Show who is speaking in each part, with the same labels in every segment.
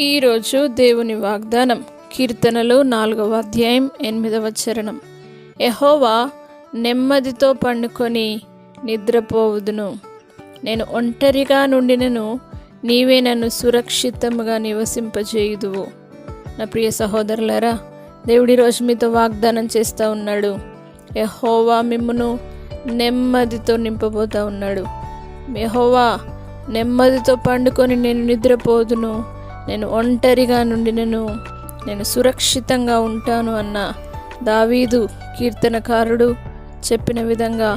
Speaker 1: ఈరోజు దేవుని వాగ్దానం కీర్తనలు 4వ అధ్యాయం 8వ చరణం. యెహోవా నెమ్మదితో పండుకొని నిద్రపోవుదును. నేను ఒంటరిగా నుండినను నీవే నన్ను సురక్షితంగా నివసింపజేయుదువు. నా ప్రియ సహోదరులారా, దేవుడి రోజు మీతో వాగ్దానం చేస్తూ ఉన్నాడు. యెహోవా మిమ్మును నెమ్మదితో నింపబోతా ఉన్నాడు. యెహోవా నెమ్మదితో పండుకొని నేను నిద్రపోదును, నేను ఒంటరిగా నుండినను నేను సురక్షితంగా ఉంటాను అన్న దావీదు కీర్తనకారుడు చెప్పిన విధంగా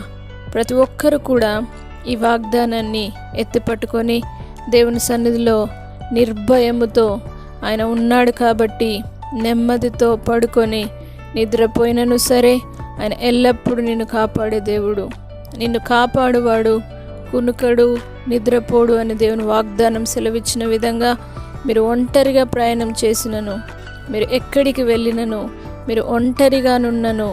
Speaker 1: ప్రతి ఒక్కరు కూడా ఈ వాగ్దానాన్ని ఎత్తిపట్టుకొని దేవుని సన్నిధిలో నిర్భయముతో ఆయన ఉన్నాడు కాబట్టి నెమ్మదితో పడుకొని నిద్రపోయినను సరే ఆయన ఎల్లప్పుడూ నిన్ను కాపాడే దేవుడు. నిన్ను కాపాడువాడు, కునుకడు, నిద్రపోడు అని దేవుని వాగ్దానం సెలవిచ్చిన విధంగా మీరు ఒంటరిగా ప్రయాణం చేసినను, మీరు ఎక్కడికి వెళ్ళినను, మీరు ఒంటరిగానున్నను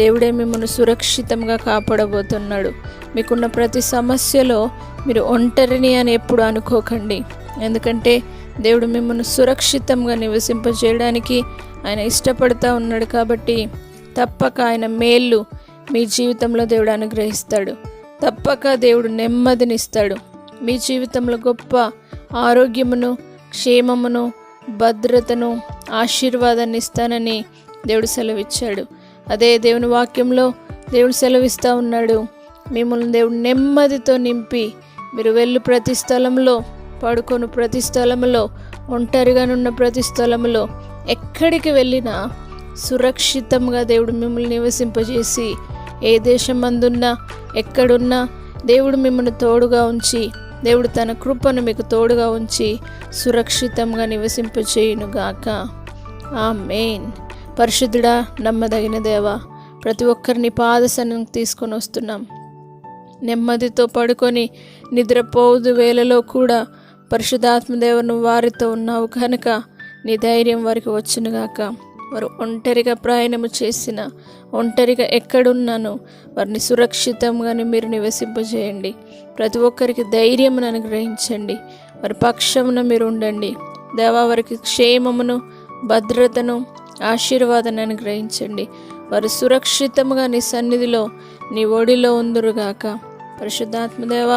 Speaker 1: దేవుడే మిమ్మల్ని సురక్షితంగా కాపాడబోతున్నాడు. మీకున్న ప్రతి సమస్యలో మీరు ఒంటరిని అని ఎప్పుడు అనుకోకండి. ఎందుకంటే దేవుడు మిమ్మల్ని సురక్షితంగా నివసింపజేయడానికి ఆయన ఇష్టపడుతూ ఉన్నాడు. కాబట్టి తప్పక ఆయన మేళ్ళు మీ జీవితంలో దేవుడు అనుగ్రహిస్తాడు. తప్పక దేవుడు నెమ్మదినిస్తాడు. మీ జీవితంలో గొప్ప ఆరోగ్యమును, క్షేమమును, భద్రతను, ఆశీర్వాదాన్ని ఇస్తానని దేవుడు సెలవిచ్చాడు. అదే దేవుని వాక్యంలో దేవుడు సెలవిస్తూ ఉన్నాడు. మిమ్మల్ని దేవుడు నెమ్మదితో నింపి మీరు వెళ్ళు ప్రతి స్థలంలో, పడుకొని ప్రతి స్థలంలో, ఒంటరిగానున్న ప్రతి స్థలంలో, ఎక్కడికి వెళ్ళినా సురక్షితంగా దేవుడు మిమ్మల్ని నివసింపజేసి ఏ దేశం అందున్నా ఎక్కడున్నా దేవుడు మిమ్మల్ని తోడుగా ఉంచి, దేవుడు తన కృపను మీకు తోడుగా ఉంచి సురక్షితంగా నివసింపచేయునుగాక. ఆమేన్. పరిశుద్ధుడా, నమ్మదగిన దేవా, ప్రతి ఒక్కరిని పాదసనం తీసుకొని వస్తున్నాం. నెమ్మదితో పడుకొని నిద్రపోదు వేళలో కూడా పరిశుద్ధాత్మదేవుని వారితో ఉన్నావు కనుక నీ ధైర్యం వారికి వచ్చునుగాక. వారు ఒంటరిగా ప్రయాణము చేసిన, ఒంటరిగా ఎక్కడున్నానో వారిని సురక్షితంగానే మీరు నివసింపజేయండి. ప్రతి ఒక్కరికి ధైర్యమును అనుగ్రహించండి. వారి పక్షమున మీరు ఉండండి. దేవా, వారికి క్షేమమును, భద్రతను, ఆశీర్వాదాన్ని అనుగ్రహించండి. వారు సురక్షితంగా నీ సన్నిధిలో, నీ ఒడిలో ఉందురుగాక. పరిశుద్ధాత్మదేవ,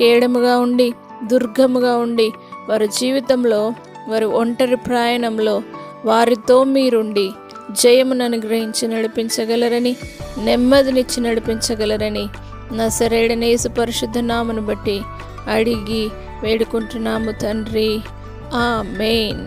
Speaker 1: కేడముగా ఉండి, దుర్గముగా ఉండి, వారి జీవితంలో, వారి ఒంటరి ప్రయాణంలో వారితో మీరుండి జయమును అనుగ్రహించి నడిపించగలరని, నెమ్మదినిచ్చి నడిపించగలరని నజరేయుడైన యేసు పరిశుద్ధ నామమును బట్టి అడిగి వేడుకుంటున్నాము తండ్రి. ఆమేన్.